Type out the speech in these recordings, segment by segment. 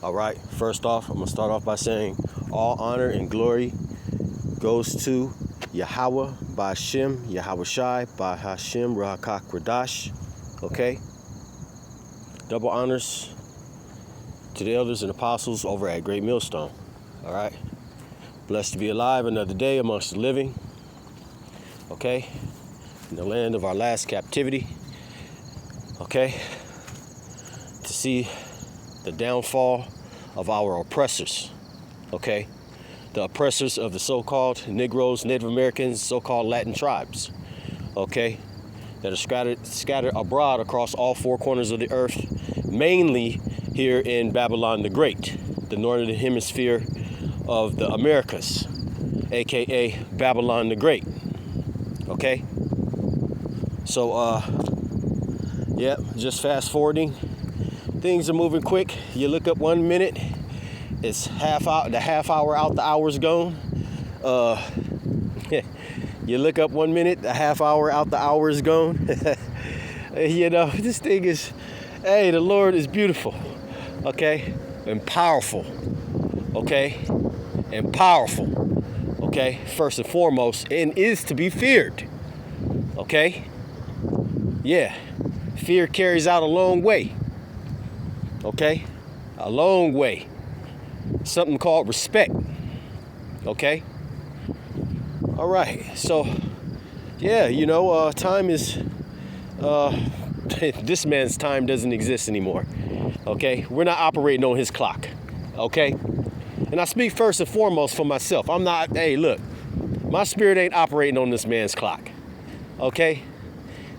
All right, first off, I'm going to start off by saying all honor and glory goes to Yahweh by Hashem, Yahweh Shai by Hashem, Rahakak Radash. Okay? Double honors to the elders and apostles over at Great Millstone. All right? Blessed to be alive another day amongst the living. Okay? In the land of our last captivity. Okay? To see the downfall of our oppressors, okay? The oppressors of the so-called Negroes, Native Americans, so-called Latin tribes, okay? That are scattered abroad across all four corners of the earth, mainly here in Babylon the Great, the northern hemisphere of the Americas, aka Babylon the Great, okay? So, yeah, just fast forwarding. Things are moving quick. You look up 1 minute, it's the half hour out, the hour's gone. You look up 1 minute, the half hour out, the hour is gone. You know, this thing is, hey, the Lord is beautiful, okay, and powerful, okay, and powerful, okay, first and foremost, and is to be feared, okay, yeah, fear carries out a long way. Okay, a long way. Something called respect. Okay. All right. So, yeah, you know, time is. This man's time doesn't exist anymore. Okay, we're not operating on his clock. Okay, and I speak first and foremost for myself. I'm not. Hey, look, my spirit ain't operating on this man's clock. Okay.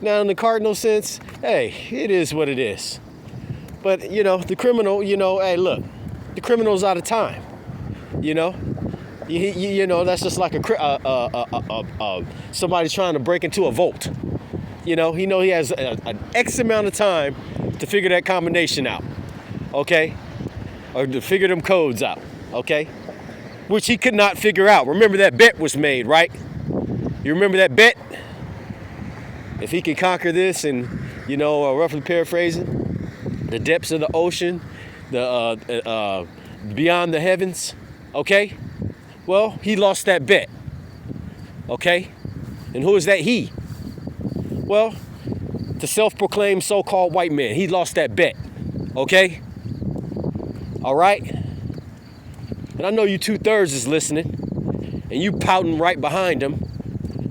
Now, in the cardinal sense, hey, it is what it is. But, you know, the criminal, you know, hey, look, the criminal's out of time, you know? You know, that's just like somebody trying to break into a vault. You know, he has an X amount of time to figure that combination out, okay? Or to figure them codes out, okay? Which he could not figure out. Remember that bet was made, right? You remember that bet? If he can conquer this and, you know, roughly paraphrasing, the depths of the ocean, the beyond the heavens, okay? Well, he lost that bet, okay? And who is that he? Well, the self-proclaimed so-called white man. He lost that bet, okay? All right? And I know you 2/3 is listening, and you pouting right behind him,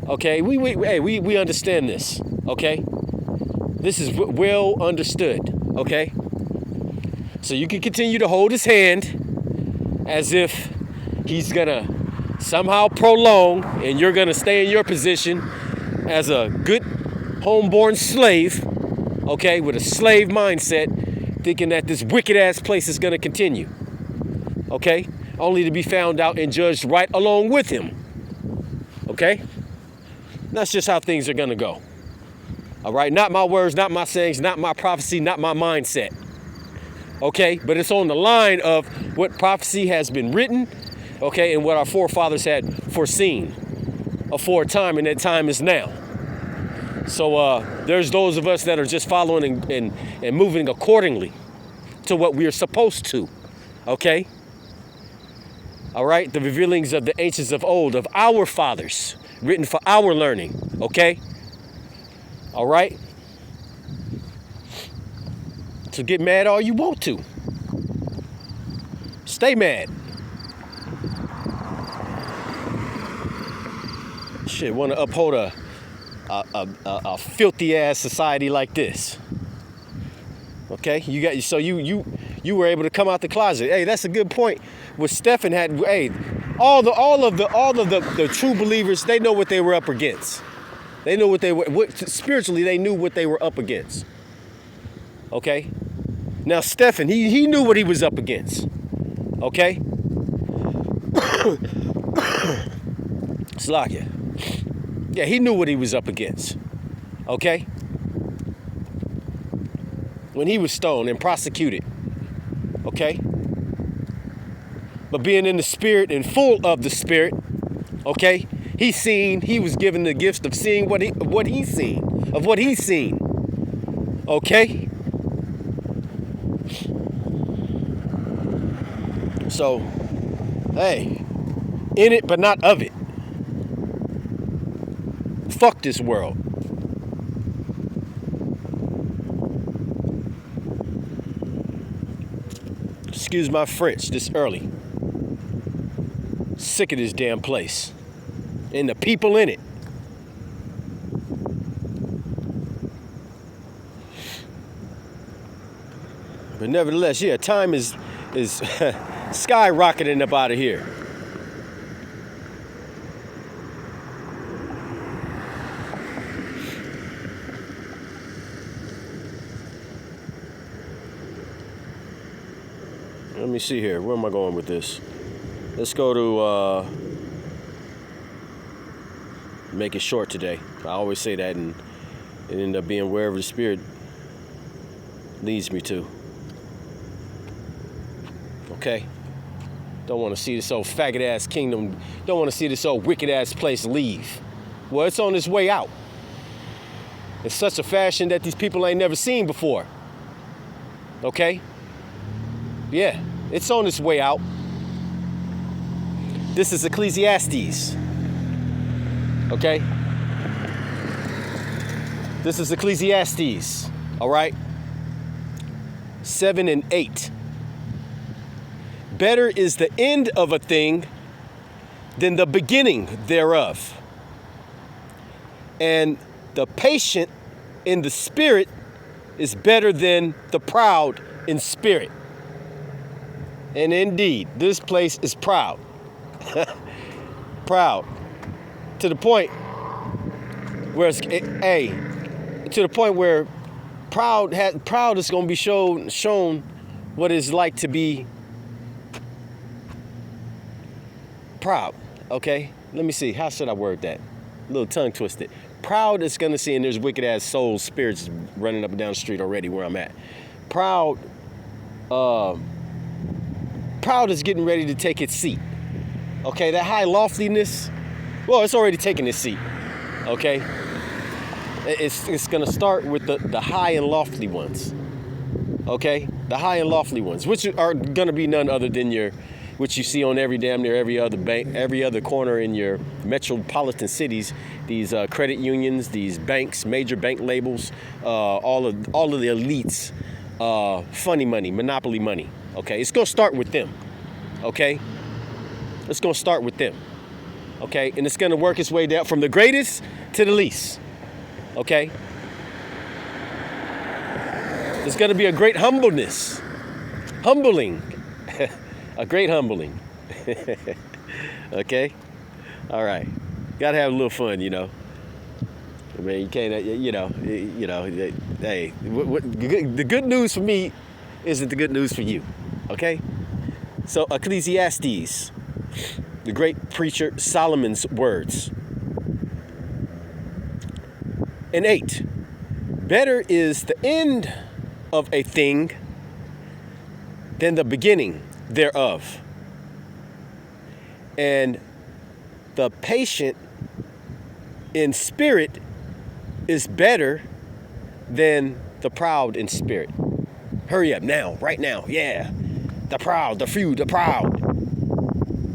okay? We understand this, okay? This is well understood. Okay, so you can continue to hold his hand as if he's gonna somehow prolong and you're gonna stay in your position as a good homeborn slave, okay, with a slave mindset, thinking that this wicked ass place is gonna continue, okay, only to be found out and judged right along with him, okay? That's just how things are gonna go. All right, not my words, not my sayings, not my prophecy, not my mindset. Okay, but it's on the line of what prophecy has been written, okay, and what our forefathers had foreseen aforetime, and that time is now. So there's those of us that are just following and moving accordingly to what we are supposed to, okay? All right, the revealings of the ancients of old, of our fathers, written for our learning, okay? All right? So get mad all you want to. Stay mad. Shit, want to uphold a filthy ass society like this. Okay? You were able to come out the closet. Hey, that's a good point. What Stephen had, hey, all of the true believers, they know what they were up against. They know spiritually, they knew what they were up against. Okay? Now, Stephen, he knew what he was up against. Okay? Slakia. Yeah, he knew what he was up against. Okay? When he was stoned and prosecuted. Okay? But being in the spirit and full of the spirit, okay? He was given the gift of seeing what he's seen. Okay? So, hey, in it but not of it. Fuck this world. Excuse my French this early. Sick of this damn place. And the people in it. But nevertheless, yeah, time is skyrocketing up out of here. Let me see here. Where am I going with this? Let's go to make it short today. I always say that, and it end up being wherever the Spirit leads me to. Okay? Don't want to see this old faggot ass kingdom. Don't want to see this old wicked ass place leave. Well, it's on its way out. In such a fashion that these people ain't never seen before. Okay? Yeah, it's on its way out. This is Ecclesiastes. Okay? This is Ecclesiastes. All right? 7 and 8. Better is the end of a thing than the beginning thereof. And the patient in the spirit is better than the proud in spirit. And indeed, this place is proud. Proud. To the point where it's, to the point where proud is going to be shown what it's like to be proud. Okay? Let me see. How should I word that? A little tongue twisted. Proud is going to see, and there's wicked ass souls, spirits running up and down the street already where I'm at. Proud is getting ready to take its seat. Okay, that high loftiness, well, it's already taken its seat. Okay? It's going to start with the high and lofty ones. Okay? The high and lofty ones, which are going to be none other than which you see on damn near every other bank, every other corner in your metropolitan cities. These credit unions, these banks, major bank labels, all of the elites, funny money, monopoly money. Okay, it's gonna start with them. Okay, it's gonna start with them. Okay, and it's gonna work its way down from the greatest to the least. Okay, there's gonna be a great humbling, a great humbling. Okay, all right. Gotta have a little fun, you know. I mean, you can't, hey, the good news for me isn't the good news for you, okay? So Ecclesiastes, the great preacher Solomon's words. And 8, better is the end of a thing than the beginning thereof. And the patient in spirit is better than the proud in spirit. Hurry up now, right now, yeah. The proud, the few, the proud.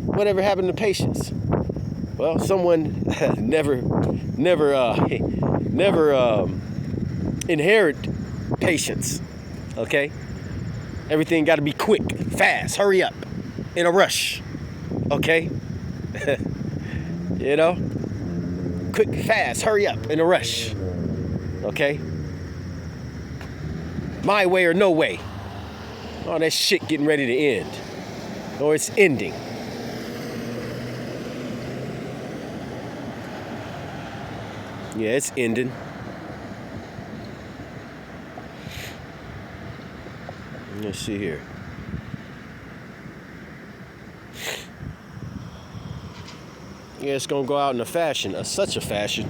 Whatever happened to patience? Well, someone never inherit patience, okay? Everything got to be quick, fast, hurry up, in a rush, okay? You know? Quick, fast, hurry up, in a rush. Okay? My way or no way. All that shit getting ready to end. Or it's ending. Yeah, it's ending. Let's see here. Yeah, it's gonna go out in a fashion, such a fashion.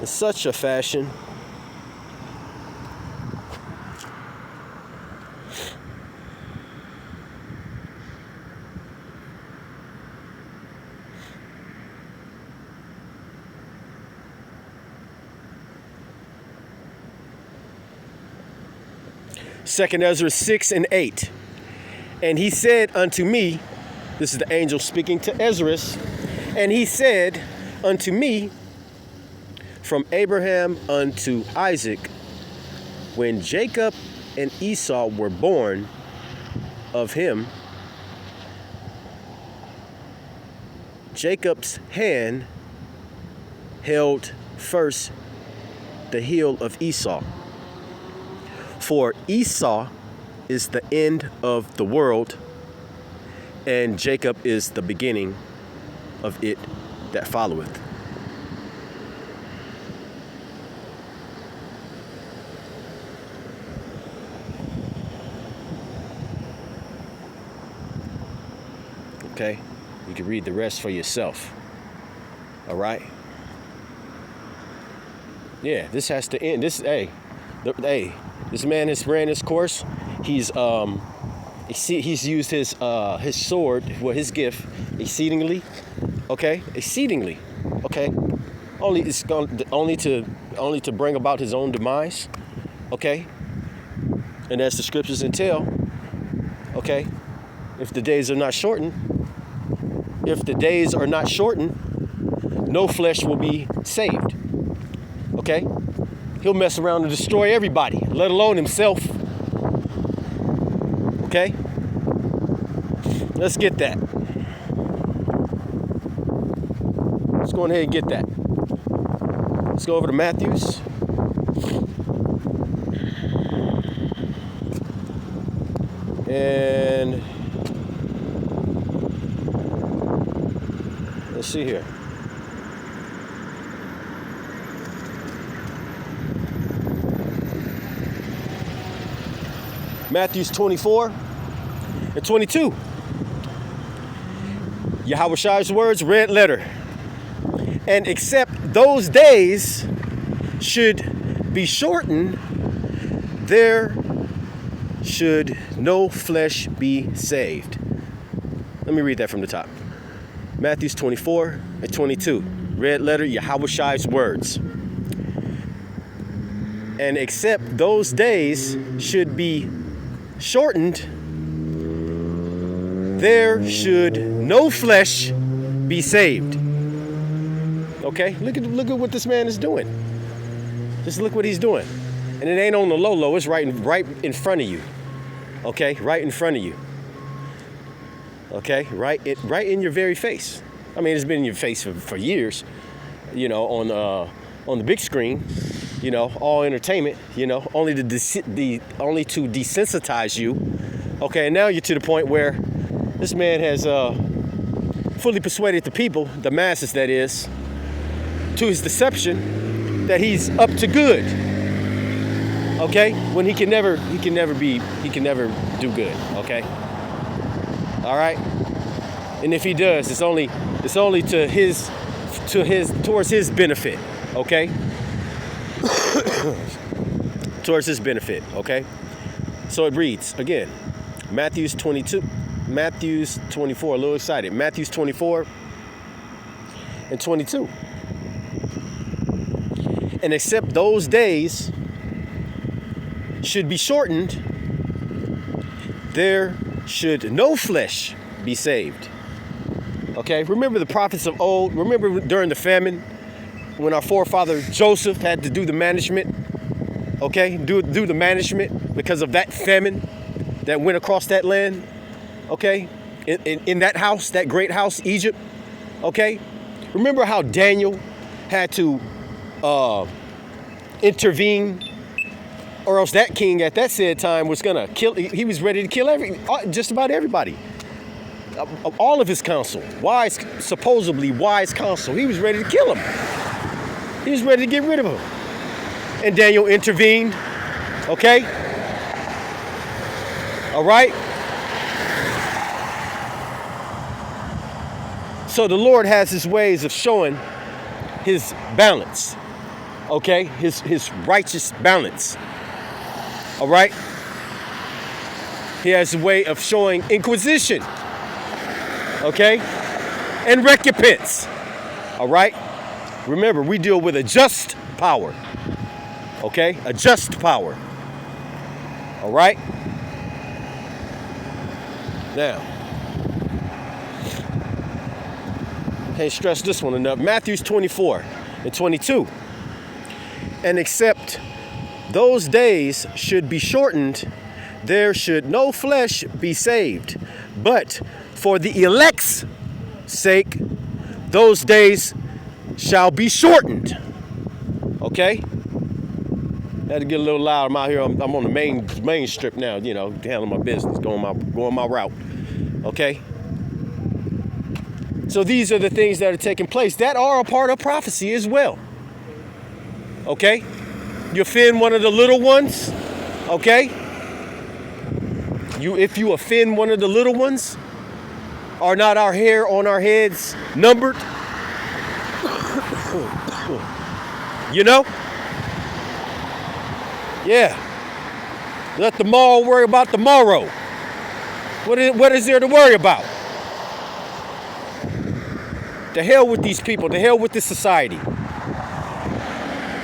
It's such a fashion. Second Ezra 6 and 8. And he said unto me, this is the angel speaking to Esdras, and he said unto me, from Abraham unto Isaac, when Jacob and Esau were born of him, Jacob's hand held first the heel of Esau. For Esau is the end of the world, and Jacob is the beginning of it that followeth. Okay? You can read the rest for yourself. All right? Yeah, this has to end. This man has ran his course. He's used his sword, well, his gift, exceedingly. Okay, exceedingly. Okay, only to bring about his own demise. Okay, and as the scriptures entail. Okay, if the days are not shortened, no flesh will be saved. Okay, he'll mess around and destroy everybody, let alone himself. Okay, let's get that. Let's go ahead and get that. Let's go over to Matthew's. And let's see here. Matthew's 24 and 22. Yahweh's words, red letter. And except those days should be shortened, there should no flesh be saved. Let me read that from the top. Matthew's 24 and 22. Red letter, Yahweh's words. And except those days should be shortened, there should no flesh be saved. Okay, look at what this man is doing. Just look what he's doing, and it ain't on the low. It's right in front of you. Okay, right in front of you. Okay, right in your very face. I mean, it's been in your face for years. You know, on the big screen. You know, all entertainment. You know, only to desensitize you. Okay, and now you're to the point where this man has fully persuaded the people, the masses that is, to his deception, that he's up to good. Okay, when he can never do good. Okay, all right, and if he does, it's only towards his benefit. Okay, towards his benefit. Okay, so it reads again, Matthew's 22, Matthew's 24. A little excited. Matthew's 24 and 22. And except those days should be shortened, there should no flesh be saved. Okay, remember the prophets of old. Remember during the famine when our forefather Joseph had to do the management. Okay, do the management because of that famine that went across that land. Okay, in that house, that great house, Egypt. Okay, remember how Daniel had to intervene, or else that king at that said time was gonna kill. He was ready to kill just about everybody. All of his counsel, supposedly wise counsel, he was ready to kill him. He was ready to get rid of him. And Daniel intervened. Okay? All right? So the Lord has his ways of showing his balance. Okay? His righteous balance. All right? He has a way of showing inquisition. Okay? And recompense. All right? Remember, we deal with a just power. Okay? A just power. All right? Now, can't stress this one enough. Matthew 24 and 22. And except those days should be shortened, there should no flesh be saved. But for the elect's sake, those days shall be shortened. Okay? Had to get a little loud. I'm out here. I'm on the main strip now, you know, handling my business, going my route. Okay? So these are the things that are taking place that are a part of prophecy as well. Okay? You offend one of the little ones, okay? If you offend one of the little ones, are not our hair on our heads numbered? You know? Yeah. Let tomorrow worry about tomorrow. What is there to worry about? To hell with these people. To hell with this society.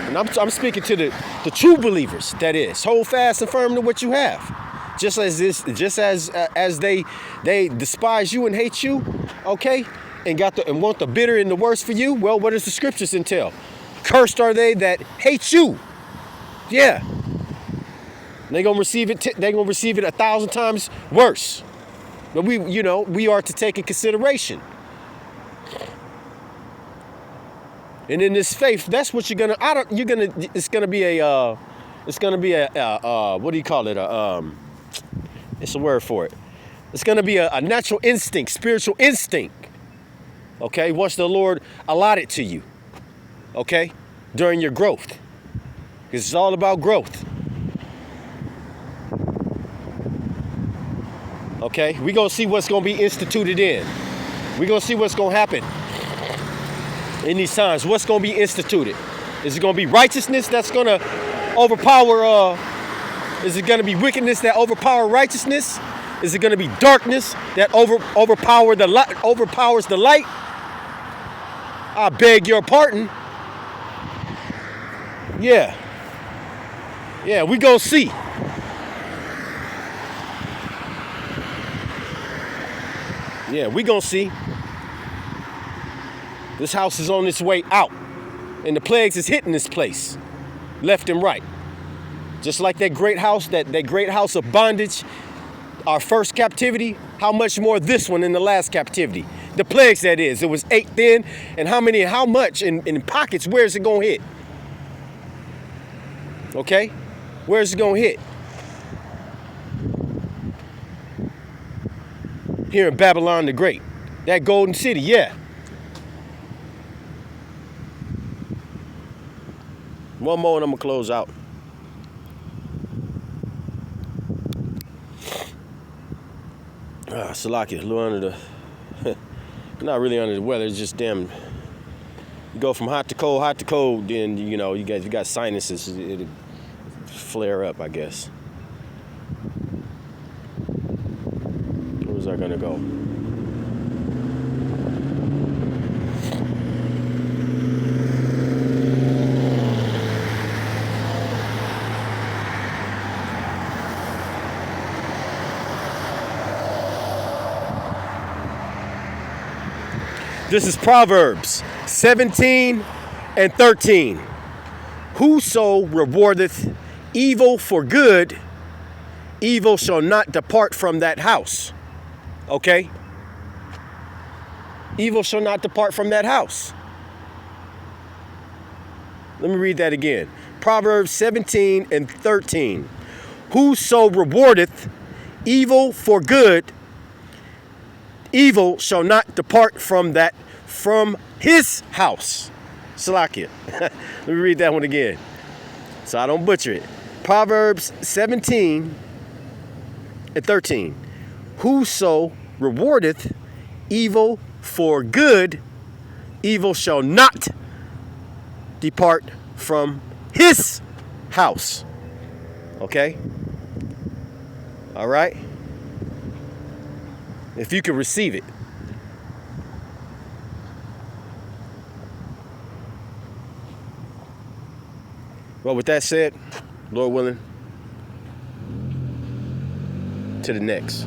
And I'm speaking to the true believers. That is, hold fast and firm to what you have. Just as they despise you and hate you, okay, and want the bitter and the worst for you. Well, what does the scriptures entail? Cursed are they that hate you. Yeah. They're gonna receive it. They're gonna receive it 1,000 times worse. But we are to take in consideration. And in this faith, that's what you're gonna. It's gonna be a. What do you call it? It's a word for it. It's gonna be a natural instinct, spiritual instinct. Okay, once the Lord allotted it to you. Okay, during your growth, because it's all about growth. Okay, we're gonna see what's gonna be instituted in. We're gonna see what's gonna happen in these times. What's gonna be instituted? Is it gonna be righteousness that's gonna overpower? Is it gonna be wickedness that overpower righteousness? Is it gonna be darkness that overpowers the light? I beg your pardon. Yeah, we gonna see. Yeah, we gonna see. This house is on its way out, and the plagues is hitting this place, left and right. Just like that great house of bondage, our first captivity. How much more this one in the last captivity? The plagues, that is. It was 8 then, and how much in pockets? Where is it gonna hit? Okay, where is it gonna hit? Here in Babylon the Great, that golden city, yeah. One more and I'm gonna close out. Salaki, a little under the, not really under the weather, it's just damn, you go from hot to cold, then you got sinuses, it'll flare up, I guess. Where's that gonna go? This is Proverbs 17 and 13. Whoso rewardeth evil for good, evil shall not depart from that house. Okay? Evil shall not depart from that house. Let me read that again. Proverbs 17 and 13. Whoso rewardeth evil for good, evil shall not depart from his house. Salakia. Let me read that one again, so I don't butcher it. Proverbs 17 and 13. Whoso rewardeth evil for good, evil shall not depart from his house. Okay? All right? If you can receive it. Well, with that said, Lord willing, to the next.